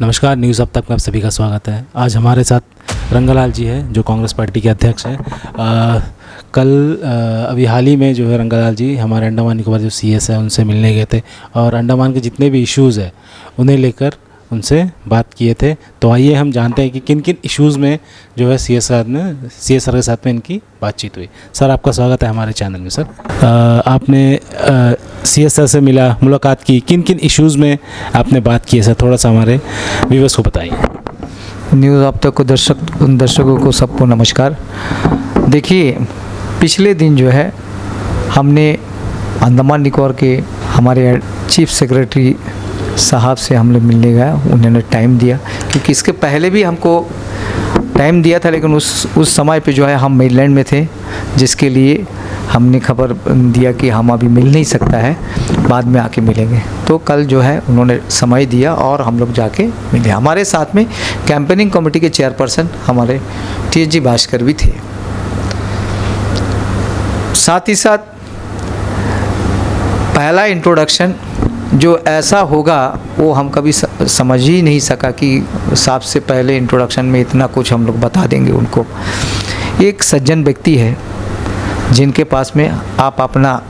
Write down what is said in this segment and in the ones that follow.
नमस्कार, न्यूज़ अब तक में आप सभी का स्वागत है। आज हमारे साथ रंगालाल जी हैं जो कांग्रेस पार्टी के अध्यक्ष हैं। अभी हाल ही में जो है रंगालाल जी हमारे अंडमान निकोबार जो सीएस है उनसे मिलने गए थे और अंडमान के जितने भी इश्यूज़ हैं उन्हें लेकर उनसे बात किए थे। तो आइए हम जानते हैं कि किन किन इश्यूज़ में जो है सीएस सर के साथ में इनकी बातचीत हुई। सर, आपका स्वागत है हमारे चैनल में। सर, आपने सीएस सर से मुलाकात की, किन किन इश्यूज़ में आपने बात की है सर, थोड़ा सा हमारे व्यूअर्स को बताइए। न्यूज़ अब तक को दर्शकों को सबको नमस्कार। देखिए, पिछले दिन जो है हमने अंडमान निकोबार के हमारे चीफ सेक्रेटरी साहब से हम लोग मिलने गए। उन्होंने टाइम दिया, क्योंकि इसके पहले भी हमको टाइम दिया था, लेकिन उस समय पे जो है हम मेनलैंड में थे, जिसके लिए हमने खबर दिया कि हम अभी मिल नहीं सकता है, बाद में आके मिलेंगे। तो कल जो है उन्होंने समय दिया और हम लोग जाके मिले। हमारे साथ में कैंपेनिंग कमेटी के चेयरपर्सन हमारे TSG भास्कर भी थे। साथ ही साथ पहला इंट्रोडक्शन जो ऐसा होगा वो हम कभी समझ ही नहीं सका कि साहब से पहले इंट्रोडक्शन में इतना कुछ हम लोग बता देंगे उनको। एक सज्जन व्यक्ति है जिनके पास में आप अपना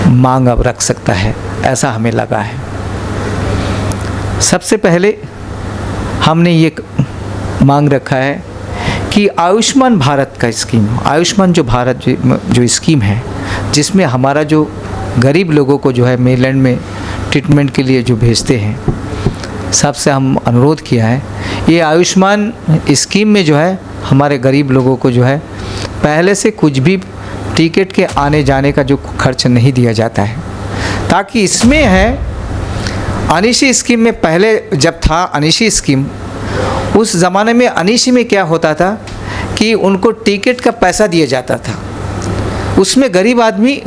मांग अब रख सकता है, ऐसा हमें लगा है। सबसे पहले हमने ये मांग रखा है कि आयुष्मान भारत का स्कीम, आयुष्मान जो भारत जो स्कीम है, जिसमें हमारा जो गरीब लोगों को जो है मेनलैंड में ट्रीटमेंट के लिए जो भेजते हैं, सबसे हम अनुरोध किया है ये आयुष्मान स्कीम में जो है हमारे गरीब लोगों को जो है पहले से कुछ भी टिकट के आने जाने का जो खर्च नहीं दिया जाता है, ताकि इसमें है अनिशी स्कीम में पहले जब था अनिशी स्कीम, उस ज़माने में अनिशी में क्या होता था कि उनको टिकट का पैसा दिया जाता था। उसमें गरीब आदमी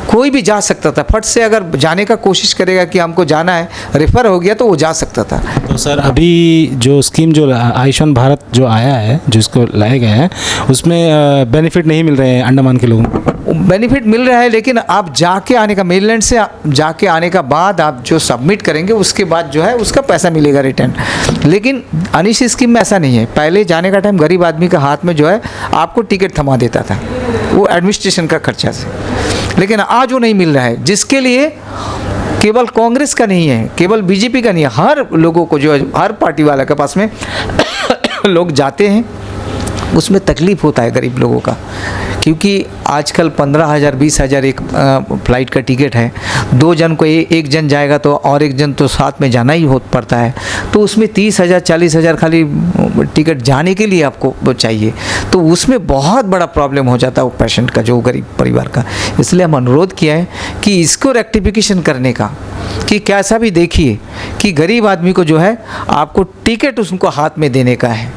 कोई भी जा सकता था, फट से अगर जाने का कोशिश करेगा कि हमको जाना है, रेफ़र हो गया तो वो जा सकता था। तो सर, अभी जो स्कीम जो आयुष्मान भारत जो आया है, जो इसको लाए गए हैं, उसमें बेनिफिट नहीं मिल रहे हैं अंडमान के लोगों को। बेनिफिट मिल रहा है, लेकिन आप जाके आने का, मेनलैंड से जाके आने का बाद आप जो सबमिट करेंगे उसके बाद जो है उसका पैसा मिलेगा रिटर्न। लेकिन अनिश स्कीम में ऐसा नहीं है। पहले जाने का टाइम गरीब आदमी का हाथ में जो है आपको टिकट थमा देता था, वो एडमिनिस्ट्रेशन का खर्चा से। लेकिन आज वो नहीं मिल रहा है, जिसके लिए केवल कांग्रेस का नहीं है, केवल बीजेपी का नहीं है, हर लोगों को जो है, हर पार्टी वाले के पास में लोग जाते हैं, उसमें तकलीफ़ होता है गरीब लोगों का। क्योंकि आजकल 15,000 20,000 एक फ़्लाइट का टिकट है। 2 जन को एक जन जाएगा तो और एक जन तो साथ में जाना ही पड़ता है, तो उसमें 30,000 40,000 खाली टिकट जाने के लिए आपको चाहिए। तो उसमें बहुत बड़ा प्रॉब्लम हो जाता है वो पेशेंट का, जो गरीब परिवार का। इसलिए हम अनुरोध किया है कि इसको रेक्टिफिकेशन करने का, कि कैसा भी देखिए कि गरीब आदमी को जो है आपको टिकट उसको हाथ में देने का है।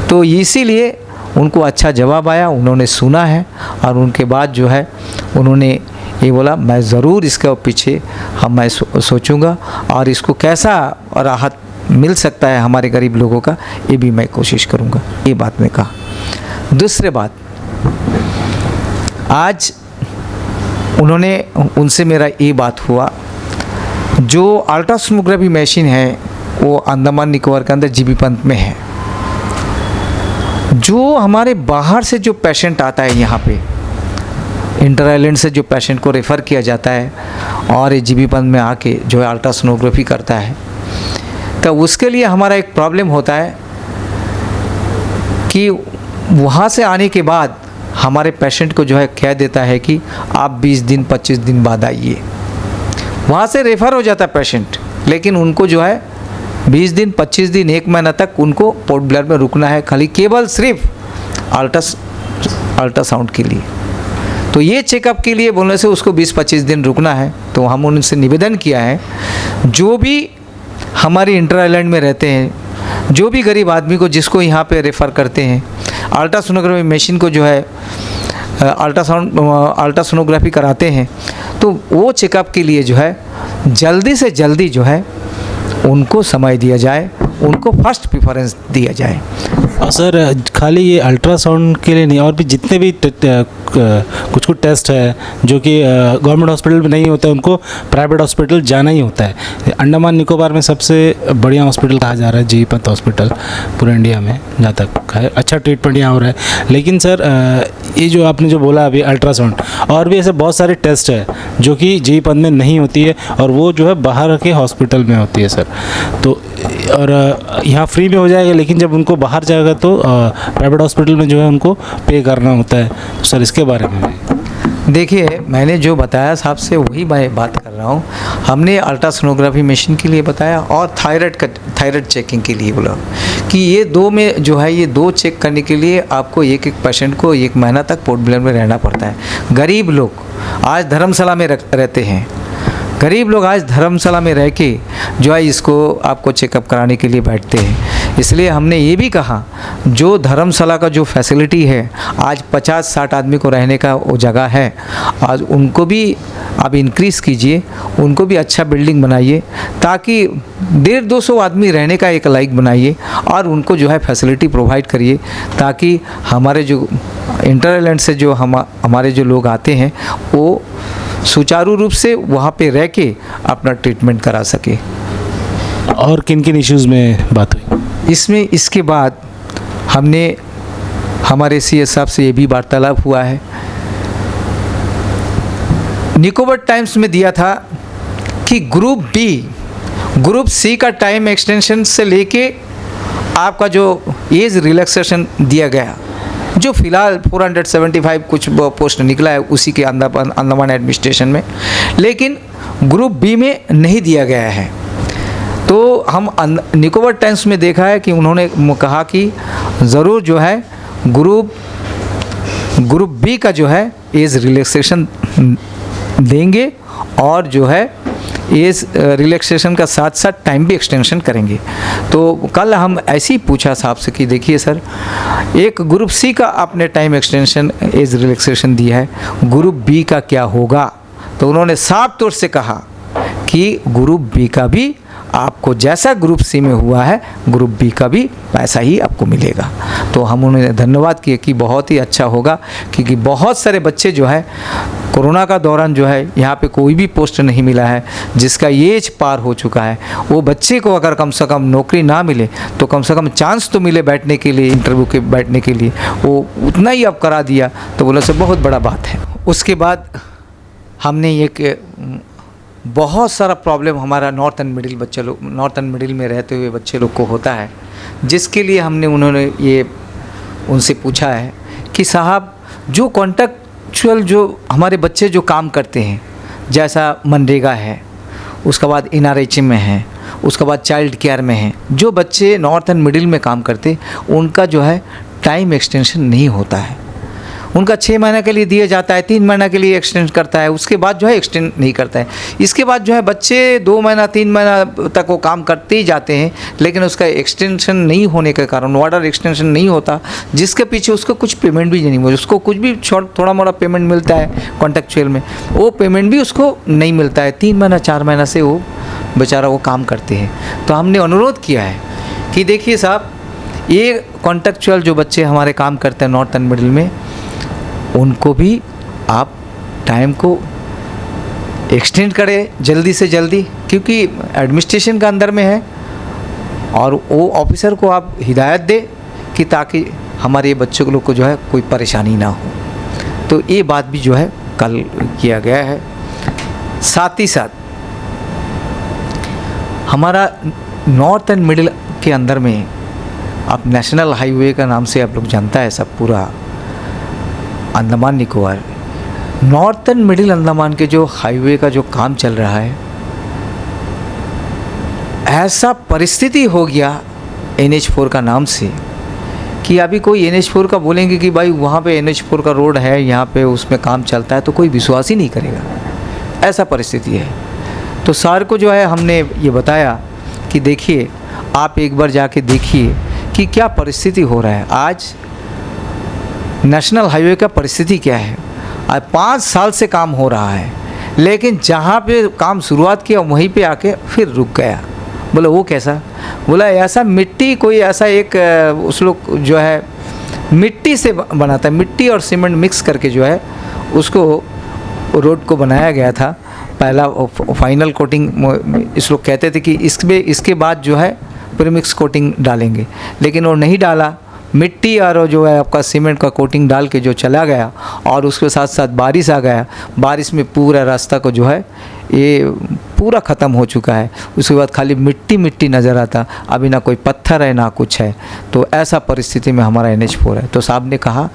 तो इसीलिए उनको अच्छा जवाब आया, उन्होंने सुना है और उनके बाद जो है उन्होंने ये बोला मैं ज़रूर इसके पीछे मैं सोचूंगा और इसको कैसा राहत मिल सकता है हमारे गरीब लोगों का, ये भी मैं कोशिश करूंगा। ये बात मैं कहा। दूसरी बात, आज उनसे मेरा ये बात हुआ, जो अल्ट्रासोनोग्राफी मशीन है वो अंडमान निकोबार के अंदर जीबी पंत में है। जो हमारे बाहर से जो पेशेंट आता है यहाँ पे, इंटर आइलैंड से जो पेशेंट को रेफ़र किया जाता है और ये जीबी पंत में आके जो है अल्ट्रासोनोग्राफी करता है, तो उसके लिए हमारा एक प्रॉब्लम होता है कि वहाँ से आने के बाद हमारे पेशेंट को जो है कह देता है कि आप 20 दिन 25 दिन बाद आइए। वहाँ से रेफ़र हो जाता है पेशेंट, लेकिन उनको जो है 20 दिन 25 दिन 1 महीना तक उनको पोर्ट ब्लेयर में रुकना है, खाली केवल सिर्फ अल्ट्रासाउंड के लिए। तो ये चेकअप के लिए बोलने से उसको 20-25 दिन रुकना है। तो हम उनसे निवेदन किया है, जो भी हमारी इंटर आइलैंड में रहते हैं, जो भी गरीब आदमी को जिसको यहाँ पे रेफ़र करते हैं, अल्ट्रासोनोग्राफी मशीन को जो है अल्ट्रासोनोग्राफी कराते हैं, तो वो चेकअप के लिए जो है जल्दी से जल्दी जो है उनको समय दिया जाए उनको फर्स्ट प्रेफरेंस दिया जाए। और सर खाली ये अल्ट्रासाउंड के लिए नहीं, और भी जितने भी कुछ कुछ टेस्ट है जो कि गवर्नमेंट हॉस्पिटल में नहीं होता है, उनको प्राइवेट हॉस्पिटल जाना ही होता है। अंडमान निकोबार में सबसे बढ़िया हॉस्पिटल कहा जा रहा है जी पंत हॉस्पिटल पूरे इंडिया में, जहाँ तक है अच्छा ट्रीटमेंट यहाँ हो रहा है। लेकिन सर ये जो आपने जो बोला अभी अल्ट्रासाउंड, और भी ऐसे बहुत सारे टेस्ट है जो कि जी पंत में नहीं होती है, और वो जो है बाहर के हॉस्पिटल में होती है सर। तो और यहाँ फ्री में हो जाएगा, लेकिन जब उनको बाहर जाएगा तो प्राइवेट हॉस्पिटल में जो है उनको पे करना होता है। तो सर इसके बारे में भी देखिए, मैंने जो बताया साहब से वही मैं बात कर रहा हूँ। हमने अल्ट्रासोनोग्राफी मशीन के लिए बताया और थायराइड चेकिंग के लिए बोला कि ये दो में जो है, ये दो चेक करने के लिए आपको एक एक पेशेंट को 1 महीना तक पोर्ट ब्लेयर में रहना पड़ता है। गरीब लोग आज धर्मशाला में रहते हैं, गरीब लोग आज धर्मशाला में रह के जो है इसको आपको चेकअप कराने के लिए बैठते हैं। इसलिए हमने ये भी कहा, जो धर्मशाला का जो फैसिलिटी है, आज 50-60 आदमी को रहने का वो जगह है, आज उनको भी आप इंक्रीज़ कीजिए, उनको भी अच्छा बिल्डिंग बनाइए, ताकि 150-200 आदमी रहने का एक लायक बनाइए और उनको जो है फैसिलिटी प्रोवाइड करिए, ताकि हमारे जो इंटरलैंड से जो हमारे जो लोग आते हैं वो सुचारू रूप से वहाँ पे रह के अपना ट्रीटमेंट करा सके। और किन किन इश्यूज़ में बात हुई इसमें? इसके बाद हमने हमारे सीएस साहब से ये भी वार्तालाप हुआ है। निकोबार टाइम्स में दिया था कि ग्रुप सी का टाइम एक्सटेंशन से लेके आपका जो एज रिलैक्सेशन दिया गया, जो फिलहाल 475 कुछ पोस्ट निकला है उसी के अंडमान एडमिनिस्ट्रेशन में, लेकिन ग्रुप बी में नहीं दिया गया है। तो हम निकोबार टाइम्स में देखा है कि उन्होंने कहा कि ज़रूर जो है ग्रुप बी का जो है एज रिलैक्सेशन देंगे, और जो है एज रिलैक्सेशन का साथ साथ टाइम भी एक्सटेंशन करेंगे। तो कल हम ऐसे ही पूछा साहब से कि देखिए सर, एक ग्रुप सी का आपने टाइम एक्सटेंशन एज रिलैक्सेशन दिया है, ग्रुप बी का क्या होगा? तो उन्होंने साफ तौर से कहा कि ग्रुप बी का भी आपको जैसा ग्रुप सी में हुआ है, ग्रुप बी का भी पैसा ही आपको मिलेगा। तो हम उन्होंने धन्यवाद किए कि बहुत ही अच्छा होगा, क्योंकि बहुत सारे बच्चे जो है कोरोना का दौरान जो है यहाँ पे कोई भी पोस्ट नहीं मिला है, जिसका एज पार हो चुका है, वो बच्चे को अगर कम से कम नौकरी ना मिले तो कम से कम चांस तो मिले बैठने के लिए, इंटरव्यू के बैठने के लिए, वो उतना ही अब करा दिया। तो बोला से बहुत बड़ा बात है। उसके बाद हमने एक बहुत सारा प्रॉब्लम हमारा नॉर्थ एंड मिडिल में रहते हुए बच्चे लोग को होता है, जिसके लिए उन्होंने ये उनसे पूछा है कि साहब जो कॉन्ट्रैक्चुअल जो हमारे बच्चे जो काम करते हैं, जैसा मनरेगा है, उसके बाद NRHM में है, उसके बाद चाइल्ड केयर में है, जो बच्चे नॉर्थ एंड मिडिल में काम करते उनका जो है टाइम एक्सटेंशन नहीं होता है। उनका 6 महीने के लिए दिया जाता है, 3 महीना के लिए एक्सटेंड करता है, उसके बाद जो है एक्सटेंड नहीं करता है। इसके बाद जो है बच्चे 2 महीना 3 महीना तक वो काम करते ही जाते हैं, लेकिन उसका एक्सटेंशन नहीं होने के कारण, ऑर्डर एक्सटेंशन नहीं होता, जिसके पीछे उसको कुछ पेमेंट भी नहीं मिलता। उसको कुछ भी थोड़ा मोड़ा पेमेंट मिलता है कॉन्ट्रैक्चुअल में, वो पेमेंट भी उसको नहीं मिलता है। 3 महीना 4 महीना से वो बेचारा वो काम करते हैं। तो हमने अनुरोध किया है कि देखिए साहब, ये कॉन्ट्रैक्चुअल जो बच्चे हमारे काम करते हैं नॉर्थ एंड मिडिल में, उनको भी आप टाइम को एक्सटेंड करें जल्दी से जल्दी, क्योंकि एडमिनिस्ट्रेशन का अंदर में है, और वो ऑफिसर को आप हिदायत दें कि ताकि हमारे बच्चों लोग को जो है कोई परेशानी ना हो। तो ये बात भी जो है कल किया गया है। साथ ही साथ हमारा नॉर्थ एंड मिडिल के अंदर में आप नेशनल हाईवे का नाम से आप लोग जानता है सब, पूरा Andaman Nicobar north and middle Andaman के जो हाईवे का जो काम चल रहा है, ऐसा परिस्थिति हो गया NH4 का नाम से कि अभी कोई NH4 का बोलेंगे कि भाई वहाँ पे NH4 का रोड है, यहाँ पे उसमें काम चलता है, तो कोई विश्वास ही नहीं करेगा। ऐसा परिस्थिति है। तो सर को जो है हमने ये बताया कि देखिए, आप एक बार जाके देखिए कि क्या परिस्थिति हो रहा है। आज नेशनल हाईवे का परिस्थिति क्या है। आज 5 साल से काम हो रहा है, लेकिन जहाँ पे काम शुरुआत किया वहीं पे आके फिर रुक गया। बोले वो कैसा? बोला ऐसा मिट्टी कोई ऐसा एक उस लोग जो है मिट्टी से बनाता है, मिट्टी और सीमेंट मिक्स करके जो है उसको रोड को बनाया गया था। पहला फाइनल कोटिंग इस लोग कहते थे कि इसके बाद जो है प्रीमिक्स कोटिंग डालेंगे, लेकिन वो नहीं डाला। मिट्टी और जो है आपका सीमेंट का कोटिंग डाल के जो चला गया और उसके साथ साथ बारिश आ गया, बारिश में पूरा रास्ता को जो है ये पूरा ख़त्म हो चुका है। उसके बाद खाली मिट्टी मिट्टी नज़र आता, अभी ना कोई पत्थर है ना कुछ है। तो ऐसा परिस्थिति में हमारा NH4 है। तो साहब ने कहा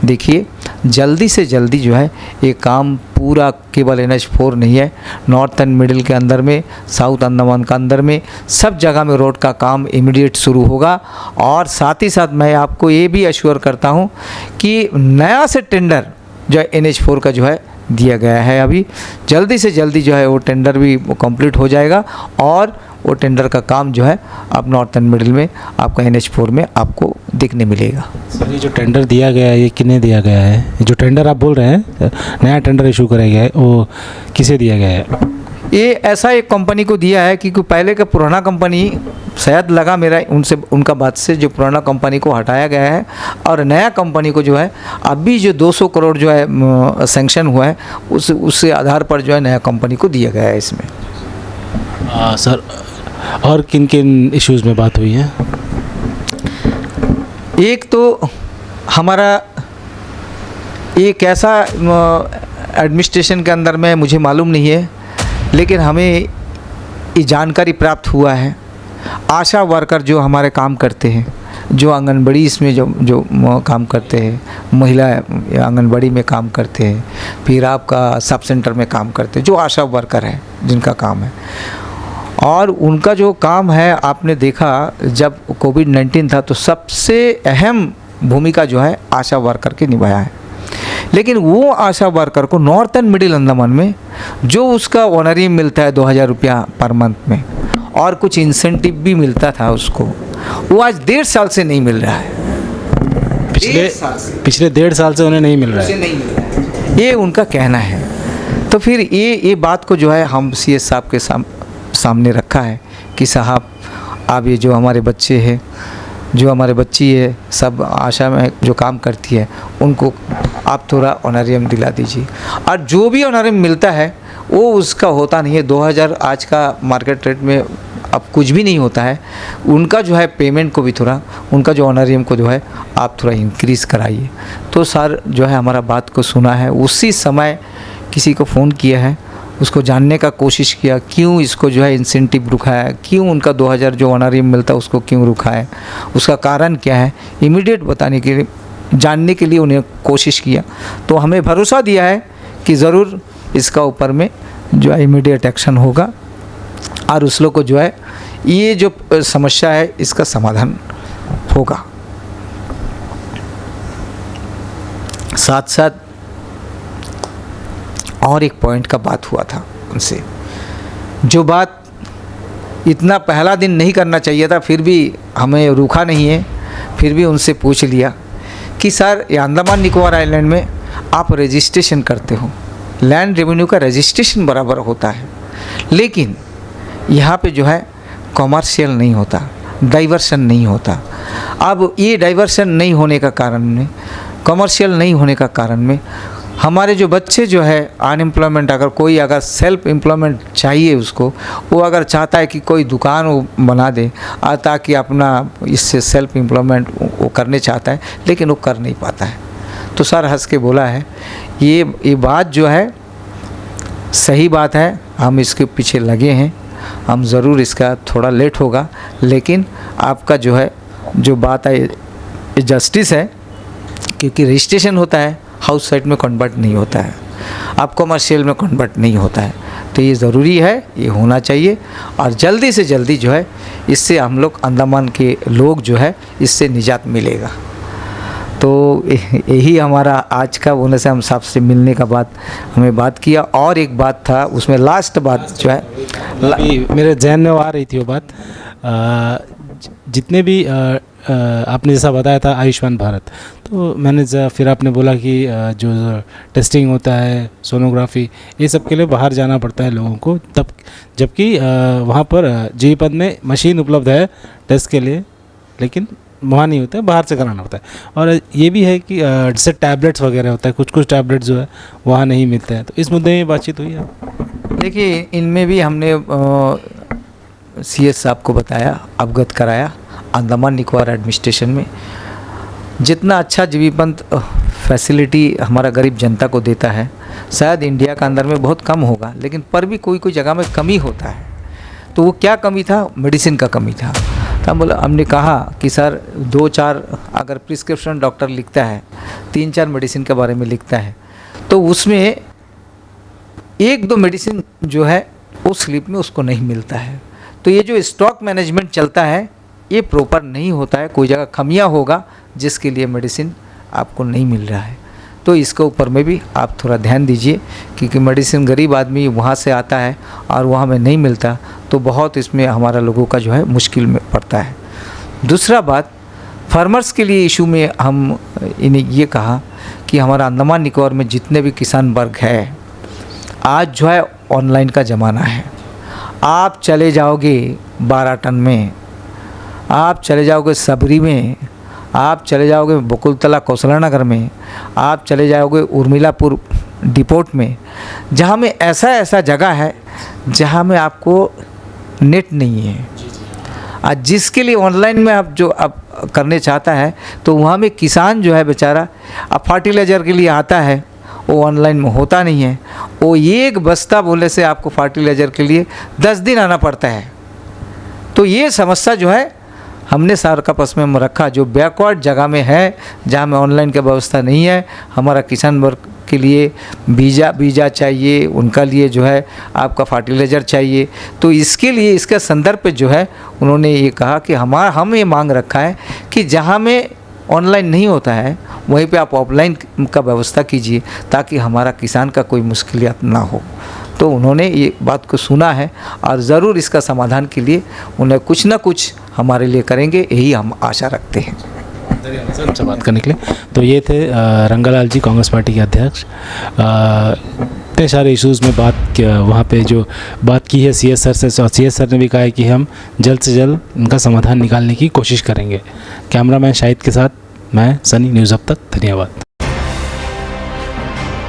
देखिए जल्दी से जल्दी जो है ये काम पूरा केवल NH4 नहीं है, नॉर्थ एंड मिडिल के अंदर में, साउथ अंडमान का अंदर में, सब जगह में रोड का काम इमीडिएट शुरू होगा। और साथ ही साथ मैं आपको ये भी अश्योर करता हूँ कि नया से टेंडर जो है NH4 का जो है दिया गया है। अभी जल्दी से जल्दी जो है वो टेंडर भी कंप्लीट हो जाएगा और वो टेंडर का काम जो है अब नॉर्थ एंड मिडिल में आपका NH4 में आपको देखने मिलेगा। सर ये जो टेंडर दिया गया है ये किन्हें दिया गया है? जो टेंडर आप बोल रहे हैं नया टेंडर इशू कराया गया है वो किसे दिया गया है? ये ऐसा एक कंपनी को दिया है क्योंकि पहले का पुराना कंपनी शायद लगा मेरा उनका बात से जो पुराना कंपनी को हटाया गया है और नया कंपनी को जो है अभी जो 200 करोड़ जो है सैंक्शन हुआ है उसके आधार पर जो है नया कंपनी को दिया गया है इसमें। सर और किन किन इश्यूज़ में बात हुई है? एक तो हमारा एक ऐसा एडमिनिस्ट्रेशन के अंदर में मुझे मालूम नहीं है, लेकिन हमें ये जानकारी प्राप्त हुआ है आशा वर्कर जो हमारे काम करते हैं, जो आंगनबाड़ी इसमें जो काम करते हैं, महिला आंगनबाड़ी में काम करते हैं, फिर आपका सब सेंटर में काम करते हैं, जो आशा वर्कर है जिनका काम है, और उनका जो काम है आपने देखा जब कोविड-19 था तो सबसे अहम भूमिका जो है आशा वर्कर की निभाया है। लेकिन वो आशा वर्कर को नॉर्थ एंड मिडिल अंडमान में जो उसका ऑनरियम मिलता है 2000 रुपया पर मंथ में और कुछ इंसेंटिव भी मिलता था उसको, वो आज 1.5 साल से नहीं मिल रहा है। पिछले 1.5 साल से उन्हें नहीं मिल रहा है, ये उनका कहना है। तो फिर ये बात को जो है हम CS साहब के सामने रखा है कि साहब आप ये जो हमारे बच्चे हैं, जो हमारे बच्ची है, सब आशा में जो काम करती है, उनको आप थोड़ा ऑनरियम दिला दीजिए। और जो भी ऑनरियम मिलता है वो उसका होता नहीं है 2000 आज का मार्केट रेट में अब कुछ भी नहीं होता है। उनका जो है पेमेंट को भी थोड़ा, उनका जो ऑनरियम को जो है आप थोड़ा इंक्रीज़ कराइए। तो सर जो है हमारा बात को सुना है, उसी समय किसी को फ़ोन किया है, उसको जानने का कोशिश किया क्यों इसको जो है इंसेंटिव रुका है, क्यों उनका 2000 जो ऑनरियम मिलता है उसको क्यों रुका है, उसका कारण क्या है, इमीडिएट बताने के लिए, जानने के लिए उन्हें कोशिश किया। तो हमें भरोसा दिया है कि ज़रूर इसका ऊपर में जो है इमीडिएट एक्शन होगा और उस लोग को जो है ये जो समस्या है इसका समाधान होगा। साथ साथ और एक पॉइंट का बात हुआ था उनसे, जो बात इतना पहला दिन नहीं करना चाहिए था, फिर भी हमें रुका नहीं है, फिर भी उनसे पूछ लिया कि सर ये अंडमान निकोबार आइलैंड में आप रजिस्ट्रेशन करते हो, लैंड रेवेन्यू का रजिस्ट्रेशन बराबर होता है, लेकिन यहाँ पे जो है कॉमर्शियल नहीं होता, डाइवर्शन नहीं होता। अब ये डाइवर्शन नहीं होने का कारण में, कॉमर्शियल नहीं होने का कारण में हमारे जो बच्चे जो है अनएम्प्लॉयमेंट, अगर कोई अगर सेल्फ एम्प्लॉयमेंट चाहिए उसको, वो अगर चाहता है कि कोई दुकान वो बना दे ताकि अपना इससे सेल्फ एम्प्लॉयमेंट वो करने चाहता है, लेकिन वो कर नहीं पाता है। तो सर हंस के बोला है ये बात जो है सही बात है, हम इसके पीछे लगे हैं, हम ज़रूर इसका थोड़ा लेट होगा, लेकिन आपका जो है जो बात है ये जस्टिस है, क्योंकि रजिस्ट्रेशन होता है हाउस साइट में कन्वर्ट नहीं होता है, आप कमर्शियल में कन्वर्ट नहीं होता है। तो ये ज़रूरी है, ये होना चाहिए और जल्दी से जल्दी जो है इससे हम लोग अंडमान के लोग जो है इससे निजात मिलेगा। तो यही हमारा आज का बोलने से हम सबसे मिलने का बात हमें बात किया। और एक बात था उसमें लास्ट बात जो है मेरे जहन में आ रही थी वो बात, जितने भी आपने जैसा बताया था आयुष्मान भारत, तो मैंने फिर आपने बोला कि जो टेस्टिंग होता है, सोनोग्राफी, ये सब के लिए बाहर जाना पड़ता है लोगों को, तब जबकि वहाँ पर जीपद में मशीन उपलब्ध है टेस्ट के लिए, लेकिन वहाँ नहीं होता है, बाहर से कराना होता है। और ये भी है कि जैसे टैबलेट्स वगैरह होता है, कुछ टैबलेट्स जो है वहाँ नहीं मिलते हैं, तो इस मुद्दे में बातचीत हुई है? देखिए, इनमें भी हमने CS साहब को बताया, अवगत कराया। अंडमान निकोबार एडमिनिस्ट्रेशन में जितना अच्छा जीवीपंत फैसिलिटी हमारा गरीब जनता को देता है, शायद इंडिया का अंदर में बहुत कम होगा, लेकिन पर भी कोई जगह में कमी होता है। तो वो क्या कमी था? मेडिसिन का कमी था। तो हमने कहा कि सर 2-4 अगर प्रिस्क्रिप्शन डॉक्टर लिखता है, 3-4 मेडिसिन के बारे में लिखता है, तो उसमें 1-2 मेडिसिन जो है उस स्लिप में उसको नहीं मिलता है। तो ये जो स्टॉक मैनेजमेंट चलता है ये प्रॉपर नहीं होता है, कोई जगह खामियां होगा जिसके लिए मेडिसिन आपको नहीं मिल रहा है। तो इसके ऊपर में भी आप थोड़ा ध्यान दीजिए, क्योंकि मेडिसिन गरीब आदमी वहाँ से आता है और वहाँ में नहीं मिलता, तो बहुत इसमें हमारा लोगों का जो है मुश्किल में पड़ता है। दूसरा बात, फार्मर्स के लिए इशू में हम इन्हें ये कहा कि हमारा अंडमान निकोबार में जितने भी किसान वर्ग है, आज जो है ऑनलाइन का ज़माना है। आप चले जाओगे 12 टन में, आप चले जाओगे सबरी में, आप चले जाओगे बकुलतला कौशला नगर में, आप चले जाओगे उर्मिलापुर डिपोट में, जहाँ में ऐसा जगह है जहाँ में आपको नेट नहीं है। आज जिसके लिए ऑनलाइन में आप जो अब करने चाहता है, तो वहाँ में किसान जो है बेचारा अब फर्टिलाइज़र के लिए आता है, वो ऑनलाइन में होता नहीं है। वो एक बस्ता बोले से आपको फर्टिलाइज़र के लिए 10 दिन आना पड़ता है। तो ये समस्या जो है हमने सारकापस में रखा, जो बैकवर्ड जगह में है, जहाँ में ऑनलाइन की व्यवस्था नहीं है। हमारा किसान वर्ग के लिए बीजा चाहिए, उनका लिए जो है आपका फर्टिलाइज़र चाहिए। तो इसके लिए इसका संदर्भ पे जो है उन्होंने ये कहा कि हम ये मांग रखा है कि जहाँ में ऑनलाइन नहीं होता है वहीं पे आप ऑफलाइन का व्यवस्था कीजिए, ताकि हमारा किसान का कोई मुश्किलात ना हो। तो उन्होंने ये बात को सुना है और ज़रूर इसका समाधान के लिए उन्हें कुछ ना कुछ हमारे लिए करेंगे, यही हम आशा रखते हैं। हमसे बात करने के लिए। तो ये थे रंगालाल जी, कांग्रेस पार्टी के अध्यक्ष। इतने सारे इश्यूज़ में वहाँ पे जो बात की है CS सर से, और CS सर ने भी कहा है कि हम जल्द से जल्द इनका समाधान निकालने की कोशिश करेंगे। कैमरामैन शाहिद के साथ मैं सनी, न्यूज़ अब तक। धन्यवाद।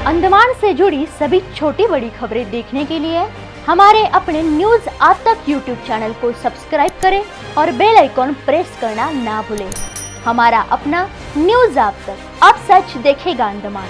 अंडमान से जुड़ी सभी छोटी बड़ी खबरें देखने के लिए हमारे अपने न्यूज़ अब तक यूट्यूब चैनल को सब्सक्राइब करें और बेल आइकॉन प्रेस करना ना भूलें। हमारा अपना न्यूज़ अब तक, अब सच देखेगा अंडमान।